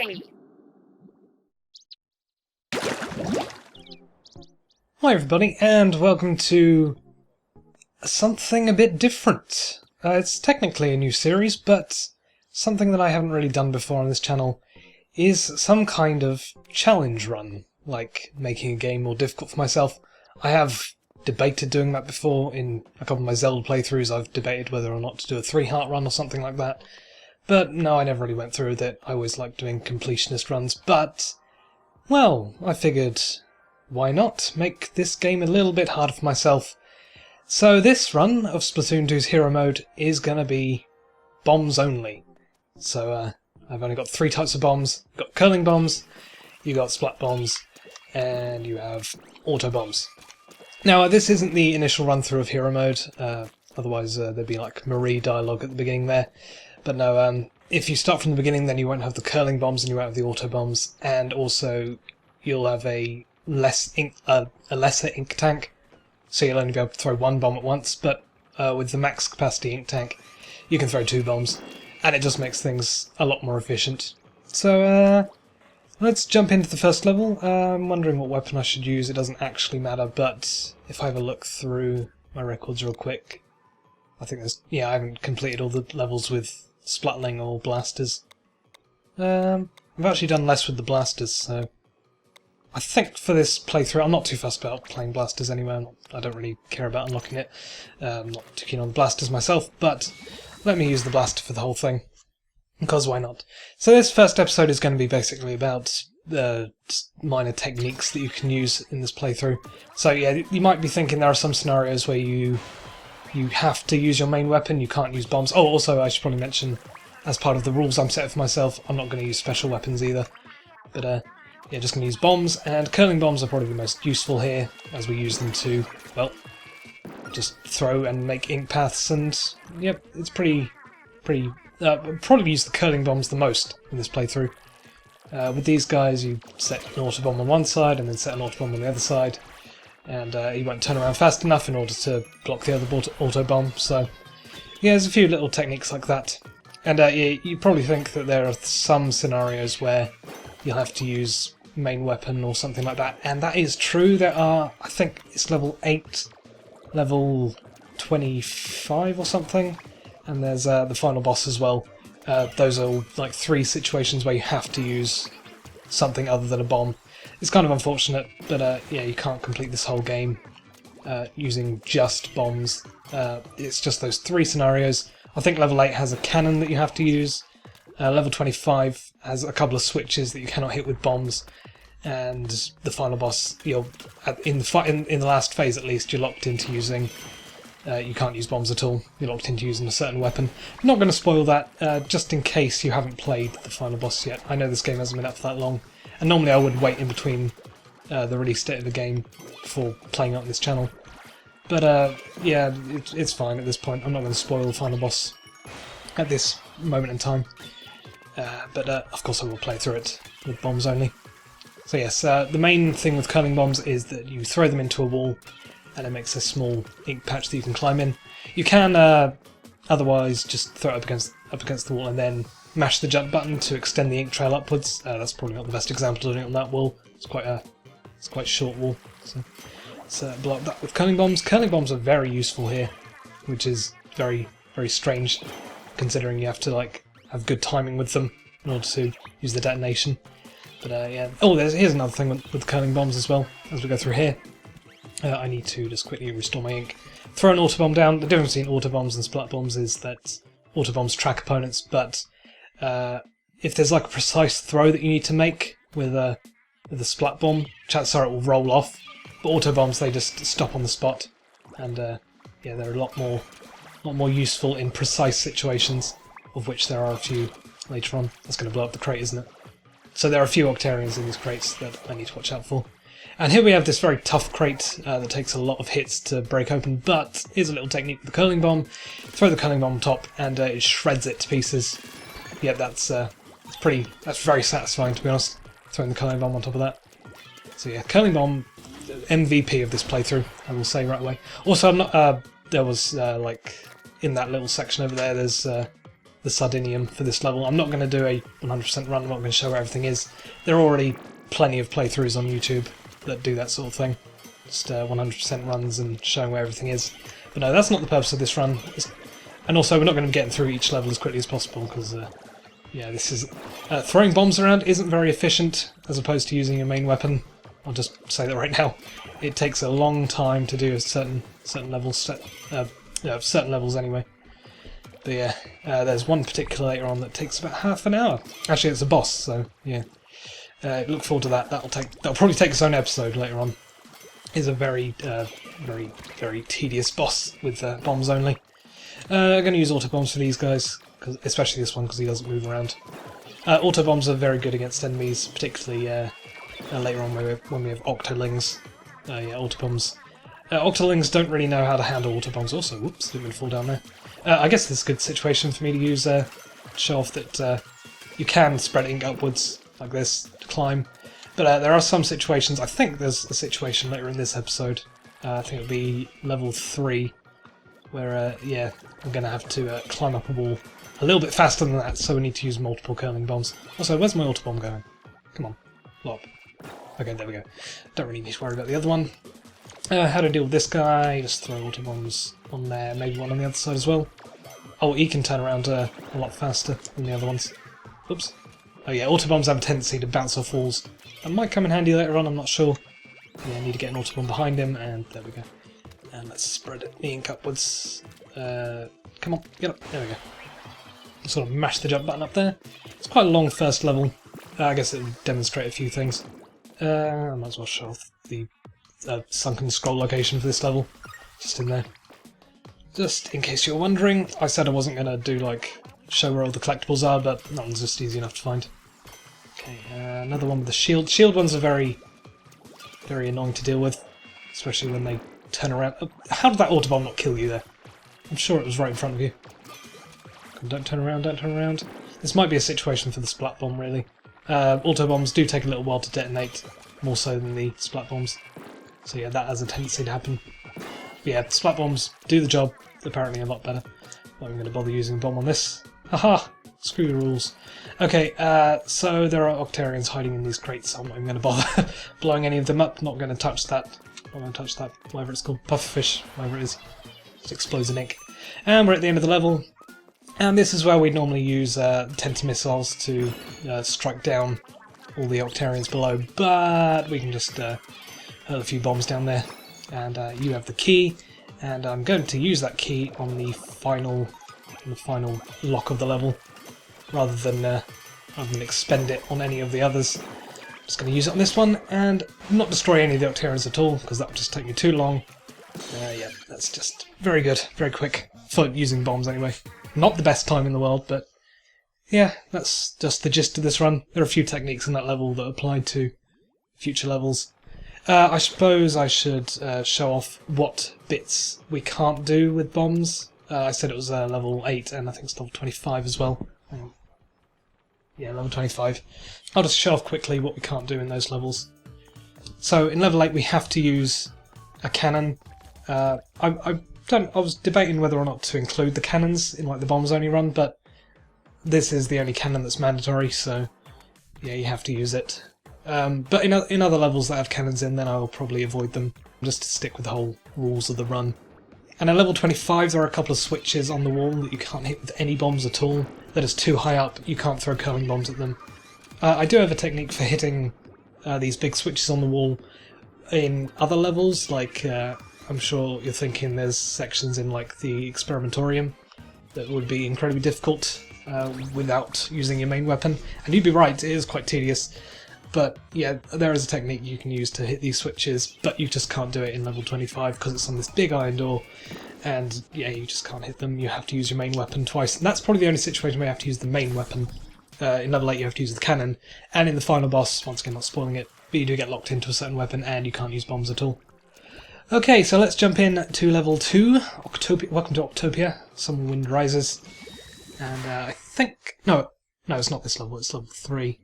Hi everybody, and welcome to something a bit different. It's technically a new series, but something that I haven't really done before on this channel is some kind of challenge run, like making a game more difficult for myself. I have debated doing that before in a couple of my Zelda playthroughs. I've debated whether or not to do a 3-heart run or something like that, but no, I never really went through with it. I always liked doing completionist runs, but, well, I figured, why not make this game a little bit harder for myself? So this run of Splatoon 2's Hero Mode is going to be bombs only. So I've only got 3 types of bombs. You've got curling bombs, you got splat bombs, and you have auto bombs. Now this isn't the initial run through of Hero Mode, otherwise there'd be like Marie dialogue at the beginning there. But no, if you start from the beginning, then you won't have the curling bombs and you won't have the auto bombs, and also you'll have a lesser ink tank, so you'll only be able to throw 1 bomb at once, but with the max capacity ink tank you can throw 2 bombs, and it just makes things a lot more efficient. So let's jump into the first level. I'm wondering what weapon I should use. It doesn't actually matter, but if I have a look through my records real quick, I think there's... yeah, I haven't completed all the levels with splatling or blasters. I've actually done less with the blasters, so I think for this playthrough, I'm not too fussed about playing blasters anyway. I don't really care about unlocking it. I'm not too keen on blasters myself, but let me use the blaster for the whole thing, because why not? So this first episode is going to be basically about minor techniques that you can use in this playthrough. So yeah, you might be thinking there are some scenarios where you have to use your main weapon, you can't use bombs. Oh, also I should probably mention, as part of the rules I'm set for myself, I'm not going to use special weapons either. But yeah, just going to use bombs, and curling bombs are probably the most useful here, as we use them to, well, just throw and make ink paths, and yep, it's pretty probably use the curling bombs the most in this playthrough. With these guys, you set an auto bomb on one side and then set an auto bomb on the other side, and you won't turn around fast enough in order to block the other auto bomb. So yeah, there's a few little techniques like that. And yeah, you probably think that there are some scenarios where you'll have to use main weapon or something like that, and that is true. There are, I think it's level 8, level 25 or something, and there's the final boss as well. Those are like 3 situations where you have to use something other than a bomb. It's kind of unfortunate, but yeah, you can't complete this whole game using just bombs. It's just those 3 scenarios. I think level 8 has a cannon that you have to use. Level 25 has a couple of switches that you cannot hit with bombs, and the final boss, in the last phase at least, you're locked into using... you can't use bombs at all. You're locked into using a certain weapon. I'm not going to spoil that, just in case you haven't played the final boss yet. I know this game hasn't been up for that long, and normally I would wait in between the release date of the game before playing it on this channel. But yeah, it's fine at this point. I'm not going to spoil the final boss at this moment in time. But of course I will play through it with bombs only. So yes, the main thing with curling bombs is that you throw them into a wall and it makes a small ink patch that you can climb in. You can otherwise just throw it up against the wall and then mash the jump button to extend the ink trail upwards. That's probably not the best example of doing it on that wall. It's quite a short wall. So let's blow up that with curling bombs. Curling bombs are very useful here, which is very, very strange, considering you have to like have good timing with them in order to use the detonation. But yeah. Oh, here's another thing with curling bombs as well, as we go through here. I need to just quickly restore my ink. Throw an auto bomb down. The difference between auto bombs and splat bombs is that auto bombs track opponents, but if there's like a precise throw that you need to make with a splat bomb, chances are it will roll off. But auto bombs, they just stop on the spot, and yeah, they're a lot more useful in precise situations, of which there are a few later on. That's going to blow up the crate, isn't it? So there are a few Octarians in these crates that I need to watch out for. And here we have this very tough crate that takes a lot of hits to break open, but here's a little technique with the curling bomb. Throw the curling bomb on top and it shreds it to pieces. Yeah, that's very satisfying, to be honest, throwing the curling bomb on top of that. So yeah, curling bomb, MVP of this playthrough, I will say right away. Also, I'm not, there was like in that little section over there, there's the Sardinium for this level. I'm not going to do a 100% run, I'm not going to show where everything is. There are already plenty of playthroughs on YouTube that do that sort of thing. Just 100% runs and showing where everything is. But no, that's not the purpose of this run. And also, we're not going to be getting through each level as quickly as possible, because, yeah, this is... throwing bombs around isn't very efficient, as opposed to using your main weapon. I'll just say that right now. It takes a long time to do a certain levels, certain levels anyway. But yeah, there's one particular later on that takes about half an hour. Actually, it's a boss, so yeah. Look forward to that. That'll probably take its own episode later on. It's a very tedious boss with bombs only. I'm going to use auto bombs for these guys, especially this one because he doesn't move around. Auto bombs are very good against enemies, particularly later on when we have Octolings. Yeah, auto bombs. Octolings don't really know how to handle auto bombs. Also, whoops, didn't mean to fall down there. I guess this is a good situation for me to use show off that you can spread ink upwards like this to climb. But there are some situations. I think there's a situation later in this episode. I think it'll be level 3, where yeah, I'm going to have to climb up a wall a little bit faster than that. So we need to use multiple curling bombs. Also, where's my auto bomb going? Come on, blow up. Okay, there we go. Don't really need to worry about the other one. How to deal with this guy? Just throw auto bombs on there, maybe one on the other side as well. Oh, he can turn around a lot faster than the other ones. Oops. Oh yeah, auto bombs have a tendency to bounce off walls. That might come in handy later on, I'm not sure. Yeah, I need to get an auto bomb behind him, and there we go. And let's spread the ink upwards. Come on, get up. There we go. Sort of mash the jump button up there. It's quite a long first level. I guess it'll demonstrate a few things. I might as well show off the sunken scroll location for this level. Just in there. Just in case you're wondering, I said I wasn't going to do, like, show where all the collectibles are, but that one's just easy enough to find. Okay, another one with the shield. Shield ones are very annoying to deal with, especially when they turn around. How did that autobomb not kill you there? I'm sure it was right in front of you. Don't turn around, don't turn around. This might be a situation for the splat bomb, really. Autobombs do take a little while to detonate, more so than the splat bombs. So yeah, that has a tendency to happen. But yeah, splat bombs do the job, apparently a lot better. Not even going to bother using a bomb on this. Haha! Screw the rules. Okay, so there are Octarians hiding in these crates, so I'm not even going to bother blowing any of them up. Not going to touch that. Not going to touch that, whatever it's called. Pufferfish, whatever it is. Just explodes in ink. And we're at the end of the level. And this is where we'd normally use Tenta missiles to strike down all the Octarians below, but we can just hurl a few bombs down there. And you have the key, and I'm going to use that key on the final lock of the level, rather than expend it on any of the others. I'm just going to use it on this one, and not destroy any of the Octarians at all, because that would just take me too long. Yeah, that's just very good, very quick, for using bombs anyway. Not the best time in the world, but yeah, that's just the gist of this run. There are a few techniques in that level that apply to future levels. I suppose I should show off what bits we can't do with bombs. I said it was level 8, and I think it's level 25 as well. Yeah, level 25. I'll just show off quickly what we can't do in those levels. So in level 8 we have to use a cannon. I was debating whether or not to include the cannons in like the bombs only run, but this is the only cannon that's mandatory, so yeah, you have to use it. But in other levels that have cannons in, then I will probably avoid them, just to stick with the whole rules of the run. And at level 25 there are a couple of switches on the wall that you can't hit with any bombs at all. That is too high up, you can't throw curling bombs at them. I do have a technique for hitting these big switches on the wall in other levels, like I'm sure you're thinking there's sections in like the Experimentorium that would be incredibly difficult without using your main weapon. And you'd be right, it is quite tedious. But yeah, there is a technique you can use to hit these switches, but you just can't do it in level 25 because it's on this big iron door, and yeah, you just can't hit them. You have to use your main weapon twice, and that's probably the only situation where you have to use the main weapon. In level 8 you have to use the cannon, and in the final boss, once again not spoiling it, but you do get locked into a certain weapon and you can't use bombs at all. Okay, so let's jump in to level 2, Octopia. Welcome to Octopia, Summer Wind Rises, and I think... No, it's not this level, it's level 3.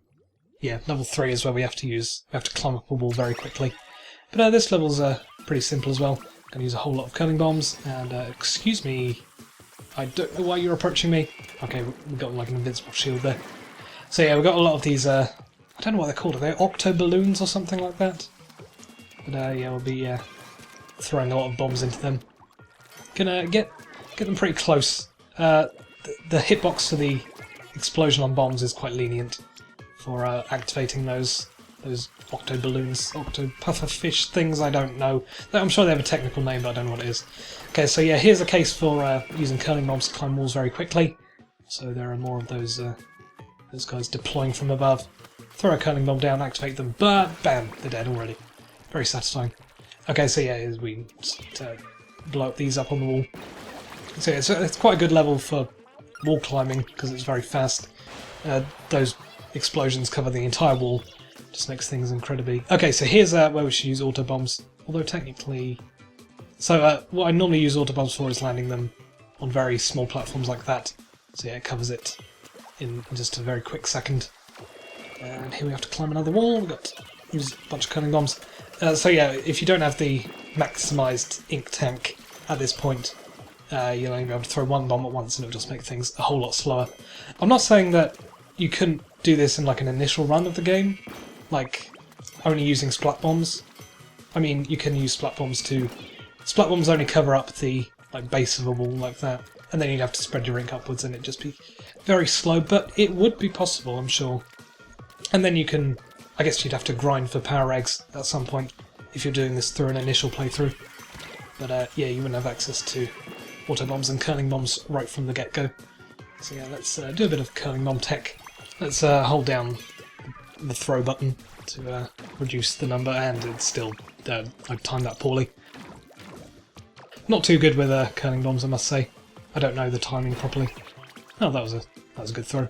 Yeah, level 3 is where we have to climb up a wall very quickly. But this level's pretty simple as well. I'm going to use a whole lot of curling bombs, and excuse me... I don't know why you're approaching me. Okay, we've got like an invincible shield there. So yeah, we've got a lot of these, I don't know what they're called, are they Octo balloons or something like that? But yeah, we'll be throwing a lot of bombs into them. Gonna get them pretty close. The hitbox for the explosion on bombs is quite lenient for activating those octo balloons, octo puffer fish things. I don't know. I'm sure they have a technical name, but I don't know what it is. Okay, so yeah, here's a case for using curling bombs to climb walls very quickly. So there are more of those guys deploying from above. Throw a curling bomb down, activate them, but bam, they're dead already. Very satisfying. Okay, so yeah, as we just blow these up on the wall. So yeah, it's quite a good level for wall climbing because it's very fast. Those explosions cover the entire wall, just makes things incredibly... Okay, so here's where we should use auto bombs, although technically... So what I normally use auto bombs for is landing them on very small platforms like that. So yeah, it covers it in just a very quick second. And here we have to climb another wall. We've got to use a bunch of curling bombs. So yeah, if you don't have the maximised ink tank at this point, you'll only be able to throw one bomb at once and it'll just make things a whole lot slower. I'm not saying that you couldn't do this in like an initial run of the game, like only using splat bombs. I mean, you can use splat bombs to... Splat bombs only cover up the like base of a wall like that, and then you'd have to spread your ink upwards and it'd just be very slow, but it would be possible, I'm sure. And then you can... I guess you'd have to grind for power eggs at some point if you're doing this through an initial playthrough. But yeah, you wouldn't have access to auto bombs and curling bombs right from the get-go. So yeah, let's do a bit of curling bomb tech. Let's hold down the throw button to reduce the number, and it's still... I've timed that poorly. Not too good with curling bombs, I must say. I don't know the timing properly. Oh, that was a good throw.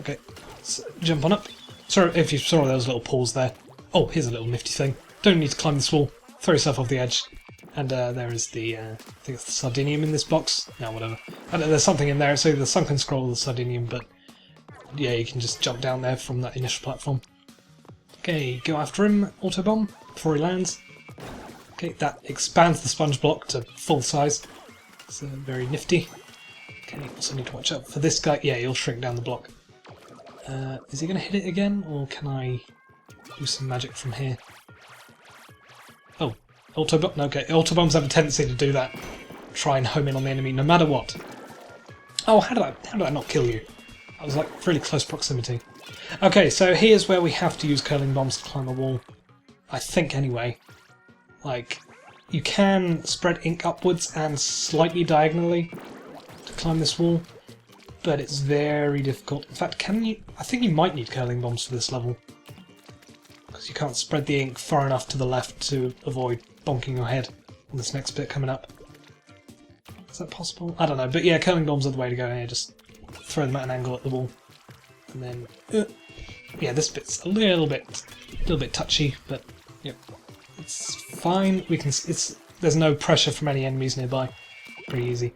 Okay, let's jump on up. Sorry if you saw those little pause there. Oh, here's a little nifty thing. Don't need to climb this wall. Throw yourself off the edge. And there is the, I think it's the Sardinium in this box. No, whatever. There's something in there. It's either the Sunken Scroll or the Sardinium, but yeah, you can just jump down there from that initial platform. Okay, go after him, Autobomb, before he lands. Okay, that expands the sponge block to full size. It's very nifty. Okay, also need to watch out for this guy. Yeah, he'll shrink down the block. Is he going to hit it again, or can I do some magic from here? Oh, Autobomb. Okay, Autobombs have a tendency to do that. Try and home in on the enemy no matter what. Oh, how did I not kill you? That was like really close proximity. Okay, so here's where we have to use curling bombs to climb a wall. I think anyway. Like, you can spread ink upwards and slightly diagonally to climb this wall, but it's very difficult. In fact, I think you might need curling bombs for this level, because you can't spread the ink far enough to the left to avoid bonking your head on this next bit coming up. Is that possible? I don't know, but yeah, curling bombs are the way to go here. Just throw them at an angle at the wall, and then yeah, this bit's a little bit touchy, but yep, it's fine. There's no pressure from any enemies nearby. Pretty easy.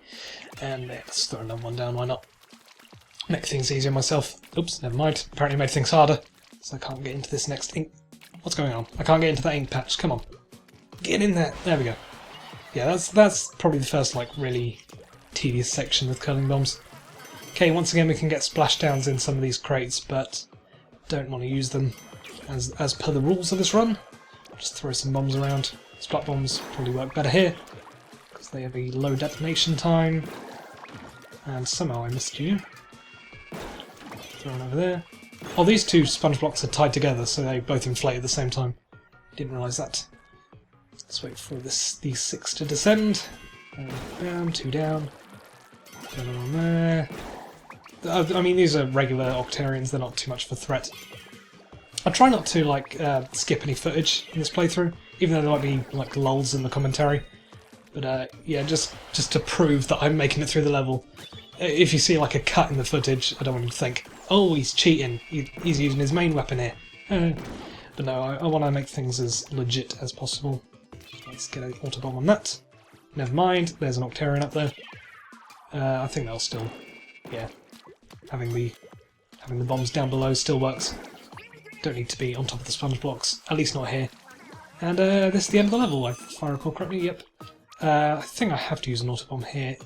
And let's throw another one down. Why not? Make things easier myself. Oops, never mind. Apparently made things harder, so I can't get into this next ink. What's going on? I can't get into that ink patch. Come on, get in there. There we go. Yeah, that's probably the first like really tedious section with curling bombs. Okay, once again we can get splashdowns in some of these crates, but don't want to use them as per the rules of this run. Just throw some bombs around. Splat bombs probably work better here because they have a low detonation time. And somehow I missed you. Throw one over there. Oh, these two sponge blocks are tied together, so they both inflate at the same time. Didn't realise that. Let's wait for these 6 to descend. Bam, 2 down. Another one there. I mean, these are regular Octarians, they're not too much of a threat. I try not to like skip any footage in this playthrough, even though there might be like lulls in the commentary. But yeah, just to prove that I'm making it through the level. If you see like a cut in the footage, I don't want you to think, oh, he's cheating, he's using his main weapon here. But no, I want to make things as legit as possible. Let's get an autobomb on that. Never mind, there's an Octarian up there. I think that'll still, yeah, having the bombs down below still works. Don't need to be on top of the sponge blocks, at least not here. And this is the end of the level, if I recall correctly. Yep. I think I have to use an autobomb here.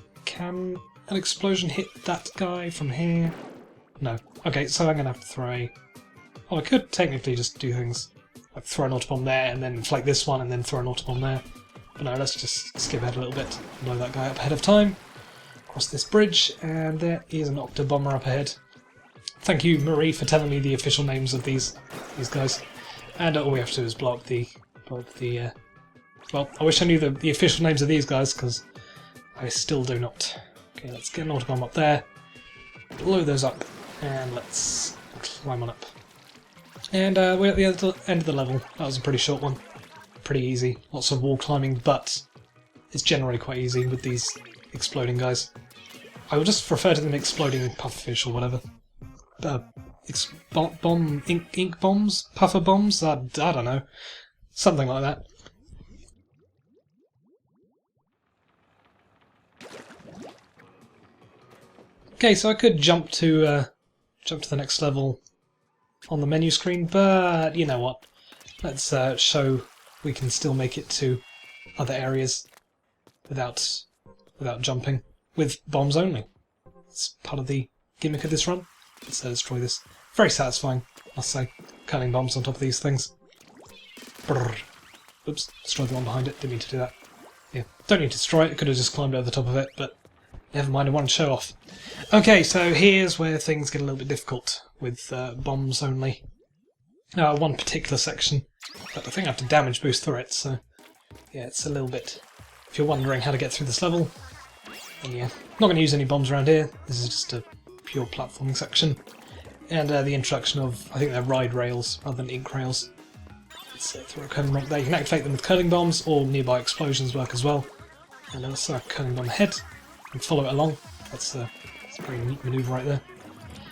an explosion hit that guy from here? No. Okay, so I'm gonna have to throw a... Oh, I could technically just do things like throw an autobomb there and then inflate this one and then throw an autobomb there. But no, let's just skip ahead a little bit, blow that guy up ahead of time, cross this bridge, and there is an Octo bomber up ahead. Thank you, Marie, for telling me the official names of these guys. And all we have to do is blow up the well, I wish I knew the official names of these guys, because I still do not. Okay, let's get an autobomb up there, blow those up, and let's climb on up. And we're at the end of the level. That was a pretty short one. Pretty easy. Lots of wall climbing, but it's generally quite easy with these exploding guys. I will just refer to them exploding pufferfish or whatever. Ink bombs? Puffer bombs? I don't know. Something like that. Okay, so I could jump to the next level on the menu screen, but you know what? Let's show we can still make it to other areas without jumping, with bombs only. It's part of the gimmick of this run. Let's destroy this. Very satisfying, I must say. Curling bombs on top of these things. Brrr. Oops, destroyed the one behind it. Didn't mean to do that. Yeah, don't need to destroy it. I could have just climbed over the top of it, but never mind, I want to show off. Okay, so here's where things get a little bit difficult with bombs only. One particular section, but I think I have to damage boost through it, so yeah, it's a little bit... If you're wondering how to get through this level, then yeah. Not going to use any bombs around here. This is just a pure platforming section. And the introduction of, I think they're ride rails rather than ink rails. Let's throw a curling bomb there. You can activate them with curling bombs, or nearby explosions work as well. And let's throw a curling bomb ahead and follow it along. That's a pretty neat manoeuvre right there.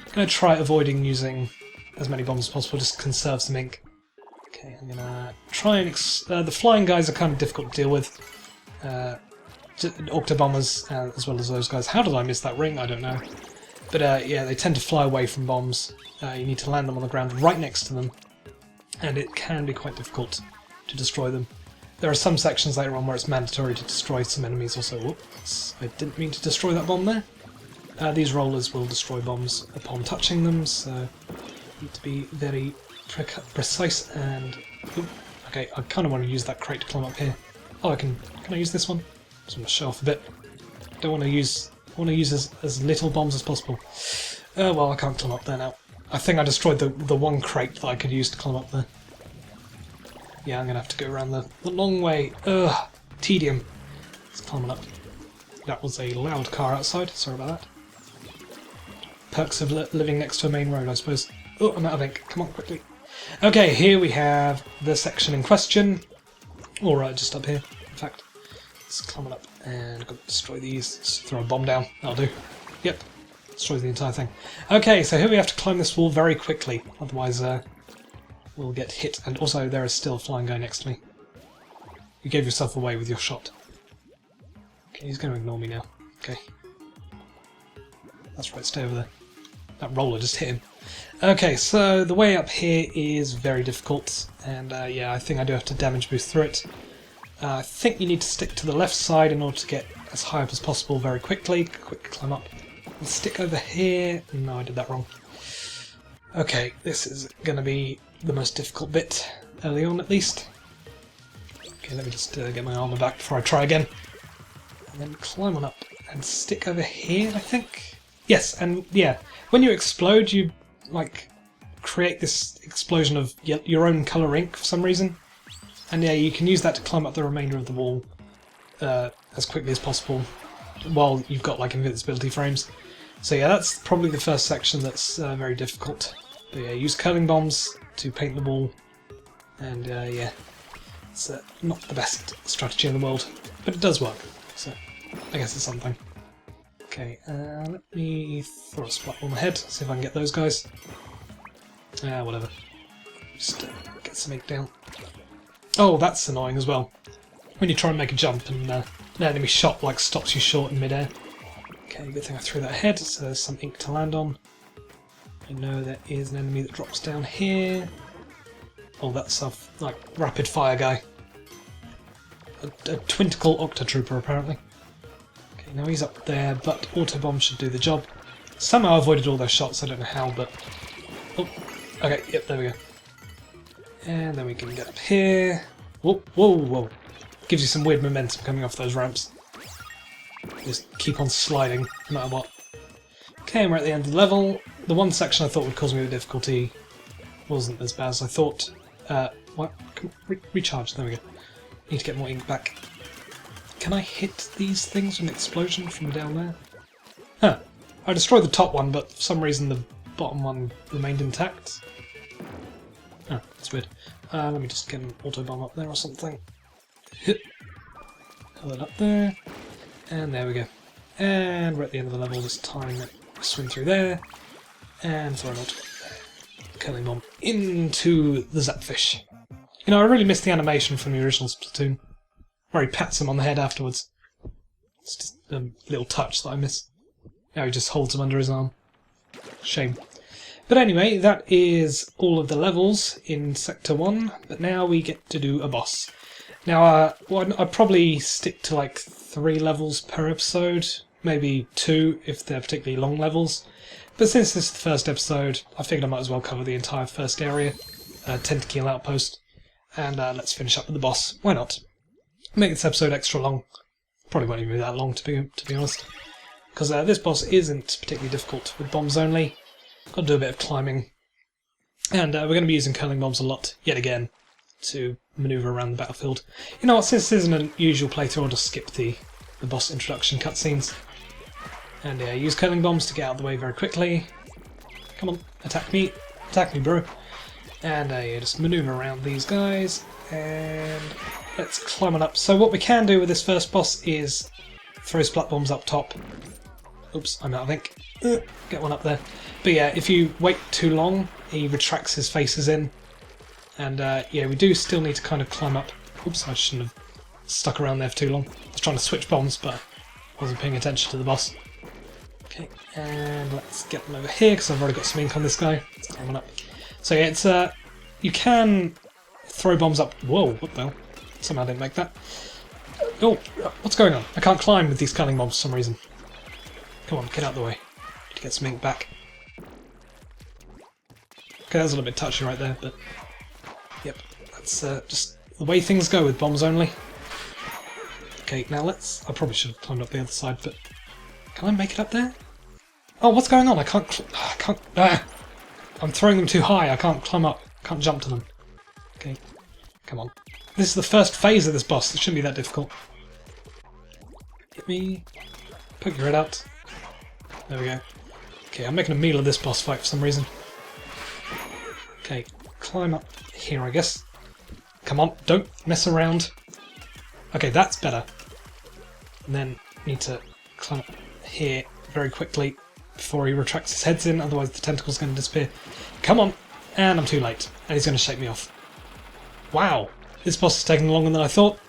I'm going to try avoiding using as many bombs as possible, just conserve some ink. Okay, I'm going to try and... the flying guys are kind of difficult to deal with. Octo bombers, as well as those guys. How did I miss that ring? I don't know. But yeah, they tend to fly away from bombs. You need to land them on the ground right next to them, and it can be quite difficult to destroy them. There are some sections later on where it's mandatory to destroy some enemies also. Whoops, I didn't mean to destroy that bomb there. These rollers will destroy bombs upon touching them, so you need to be very precise and... Ooh, okay, I kind of want to use that crate to climb up here. Oh, can I use this one? Just want to show off a bit. I want to use as little bombs as possible. Well, I can't climb up there now. I think I destroyed the one crate that I could use to climb up there. Yeah, I'm going to have to go around the long way. Ugh, tedium. It's climbing up. That was a loud car outside, sorry about that. Perks of living next to a main road, I suppose. Oh, I'm out of ink. Come on, quickly. Okay, here we have the section in question. Alright, just up here, in fact. Let's climb it up, and I've got to destroy these. Just throw a bomb down, that'll do. Yep, destroy the entire thing. Okay, so here we have to climb this wall very quickly, otherwise we'll get hit. And also, there is still a flying guy next to me. You gave yourself away with your shot. Okay, he's going to ignore me now. Okay. That's right, stay over there. That roller just hit him. Okay, so the way up here is very difficult, and yeah, I think I do have to damage boost through it. I think you need to stick to the left side in order to get as high up as possible very quickly. Quick climb up. And stick over here. No, I did that wrong. Okay, this is going to be the most difficult bit, early on at least. Okay, let me just get my armor back before I try again. And then climb on up and stick over here, I think? Yes, and yeah, when you explode, you like create this explosion of your own colour ink for some reason. And yeah, you can use that to climb up the remainder of the wall as quickly as possible while you've got like invincibility frames. So yeah, that's probably the first section that's very difficult. But yeah, use curling bombs to paint the wall. And yeah, it's not the best strategy in the world, but it does work. So I guess it's something. Okay, let me throw a splat on my head, see if I can get those guys. Whatever. Just get some ink down. Oh, that's annoying as well. When you try and make a jump and an enemy shot like stops you short in midair. Okay, good thing I threw that ahead, so there's some ink to land on. I know there is an enemy that drops down here. Oh, that's a like rapid fire guy. A twinticle Octotrooper apparently. Okay, Okay, now he's up there, but auto bomb should do the job. Somehow I avoided all those shots, I don't know how, but... Oh, okay, yep, there we go. And then we can get up here. Whoa, whoa, whoa. Gives you some weird momentum coming off those ramps. Just keep on sliding, no matter what. Okay, and we're at the end of the level. The one section I thought would cause me the difficulty wasn't as bad as I thought. What? Recharge, there we go. Need to get more ink back. Can I hit these things with an explosion from down there? Huh. I destroyed the top one, but for some reason the bottom one remained intact. Oh, that's weird. Let me just get an auto bomb up there or something. Hit. Hold it up there. And there we go. And we're at the end of the level this time. Swim through there. And throw an auto curling bomb into the Zapfish. You know, I really miss the animation from the original Splatoon, where he pats him on the head afterwards. It's just a little touch that I miss. Now he just holds him under his arm. Shame. But anyway, that is all of the levels in Sector 1, but now we get to do a boss. Now, I'd probably stick to like 3 levels per episode, maybe 2 if they're particularly long levels. But since this is the first episode, I figured I might as well cover the entire first area, Tentacle Outpost, and let's finish up with the boss. Why not? Make this episode extra long. Probably won't even be that long, to be honest. Because this boss isn't particularly difficult with bombs only. Got to do a bit of climbing. And we're going to be using curling bombs a lot, yet again, to manoeuvre around the battlefield. You know what, since this isn't an usual playthrough, I'll just skip the boss introduction cutscenes. And use curling bombs to get out of the way very quickly. Come on, attack me, bro. And just manoeuvre around these guys, and let's climb on up. So what we can do with this first boss is throw splat bombs up top. Oops, I'm out of ink. Get one up there. But yeah, if you wait too long, he retracts his faces in. And yeah, we do still need to kind of climb up. Oops, I shouldn't have stuck around there for too long. I was trying to switch bombs, but I wasn't paying attention to the boss. Okay, and let's get them over here, because I've already got some ink on this guy. Let's climb on up. So yeah, it's you can throw bombs up. Whoa, what the hell? Somehow I didn't make that. Oh, what's going on? I can't climb with these curling bombs for some reason. Come on, get out of the way. Need to get some ink back. Okay, that was a little bit touchy right there, but yep, that's just the way things go with bombs only. Okay, now let's... I probably should have climbed up the other side, but can I make it up there? Oh, what's going on? I can't... I'm throwing them too high. I can't climb up. Can't jump to them. Okay, come on. This is the first phase of this boss. It shouldn't be that difficult. Hit me. Poke your head out. There we go. Okay, I'm making a meal of this boss fight for some reason. Okay, climb up here, I guess. Come on, don't mess around. Okay, that's better. And then need to climb up here very quickly before he retracts his heads in, otherwise the tentacle's going to disappear. Come on! And I'm too late. And he's going to shake me off. Wow! This boss is taking longer than I thought.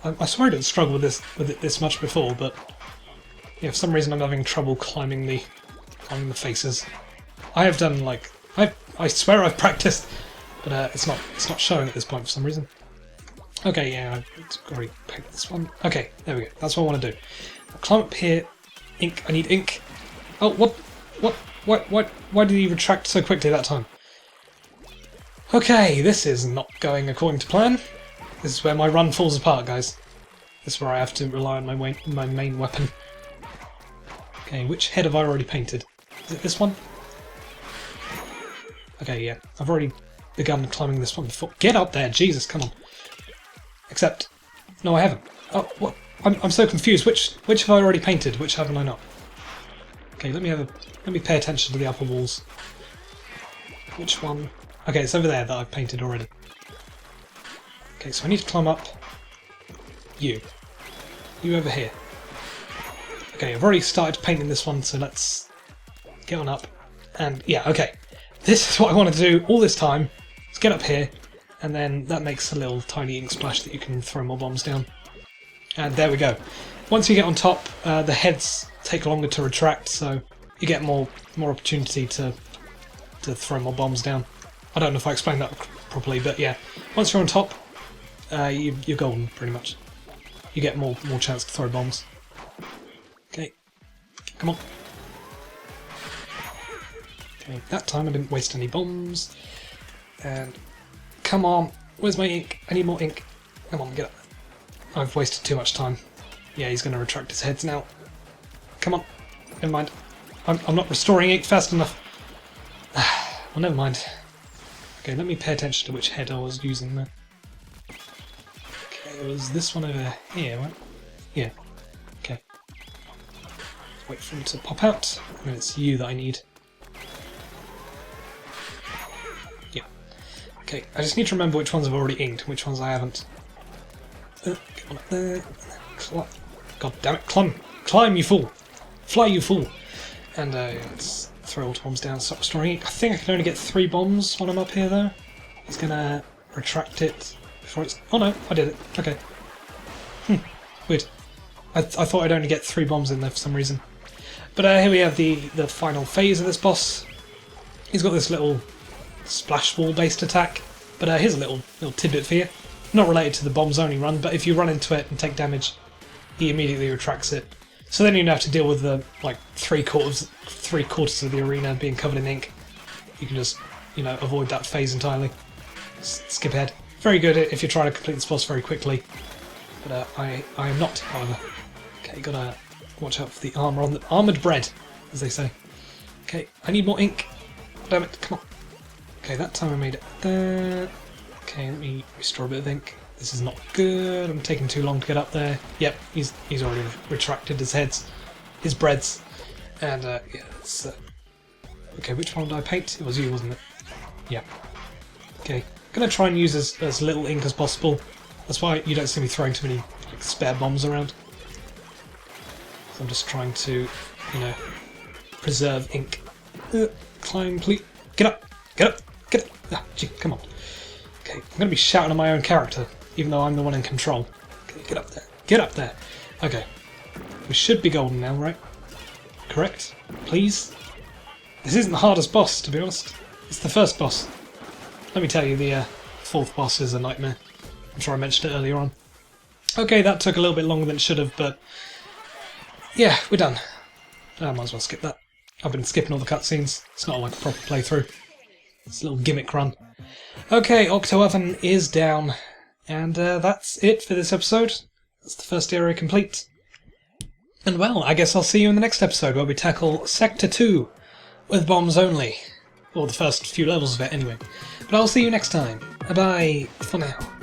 I swear I didn't struggle with it this much before, but yeah, for some reason I'm having trouble climbing the faces. I have done like I swear I've practiced, but it's not showing at this point for some reason. Okay, yeah, I've already picked this one. Okay, there we go. That's what I want to do. I'll climb up here. Ink. I need ink. Oh, what? Why did he retract so quickly that time? Okay, this is not going according to plan. This is where my run falls apart, guys. This is where I have to rely on my main weapon. Okay, which head have I already painted? Is it this one? Okay, yeah. I've already begun climbing this one before. Get up there! Jesus, come on. Except... No, I haven't. Oh, what? I'm so confused. Which have I already painted? Which haven't I not? Okay, let me pay attention to the upper walls. Which one? Okay, it's over there that I've painted already. Okay, so I need to climb up. You over here. Okay, I've already started painting this one, so let's get on up. And yeah, okay. This is what I want to do all this time. Let's get up here, and then that makes a little tiny ink splash that you can throw more bombs down. And there we go. Once you get on top, the heads take longer to retract, so you get more opportunity to throw more bombs down. I don't know if I explained that properly, but yeah. Once you're on top, you're golden, pretty much. You get more chance to throw bombs. Come on. Okay, that time I didn't waste any bombs. And come on, where's my ink? I need more ink. Come on, get up. I've wasted too much time. Yeah, he's going to retract his heads now. Come on. Never mind. I'm not restoring ink fast enough. Well, never mind. Okay, let me pay attention to which head I was using there. Okay, it was this one over here, right? Yeah. Okay. Wait for him to pop out. And it's you that I need. Yeah. Okay, I just need to remember which ones I've already inked and which ones I haven't. Come on up there. God damn it, climb you fool! Fly you fool! And let's throw all the bombs down, stop restoring ink. I think I can only get 3 bombs when I'm up here though. He's gonna retract it before it's... Oh no, I did it. Okay. Weird. I thought I'd only get 3 bombs in there for some reason. But here we have the final phase of this boss. He's got this little splash wall based attack. But here's a little tidbit for you. Not related to the bombs only run, but if you run into it and take damage, he immediately retracts it. So then you don't have to deal with the like three quarters of the arena being covered in ink. You can just, you know, avoid that phase entirely. Skip ahead. Very good if you're trying to complete this boss very quickly. But I am not, however. Okay, you gotta watch out for the armor on the armored bread, as they say. Okay, I need more ink. Damn it! Come on. Okay, that time I made it there. Okay, let me restore a bit of ink. This is not good. I'm taking too long to get up there. Yep, he's already retracted his breads, and yeah, it's okay. Which one did I paint? It was you, wasn't it? Yeah. Okay, gonna try and use as little ink as possible. That's why you don't see me throwing too many like, spare bombs around. So I'm just trying to, you know, preserve ink. Climb, please. Get up! Get up! Get up! Ah, gee, come on. Okay, I'm going to be shouting at my own character, even though I'm the one in control. Okay, get up there. Get up there! Okay. We should be golden now, right? Correct? Please? This isn't the hardest boss, to be honest. It's the first boss. Let me tell you, the 4th boss is a nightmare. I'm sure I mentioned it earlier on. Okay, that took a little bit longer than it should have, but... yeah, we're done. I might as well skip that. I've been skipping all the cutscenes. It's not like a proper playthrough. It's a little gimmick run. Okay, Octo Oven is down. And that's it for this episode. That's the first area complete. And well, I guess I'll see you in the next episode where we tackle Sector 2 with bombs only. Or the first few levels of it, anyway. But I'll see you next time. Bye-bye for now.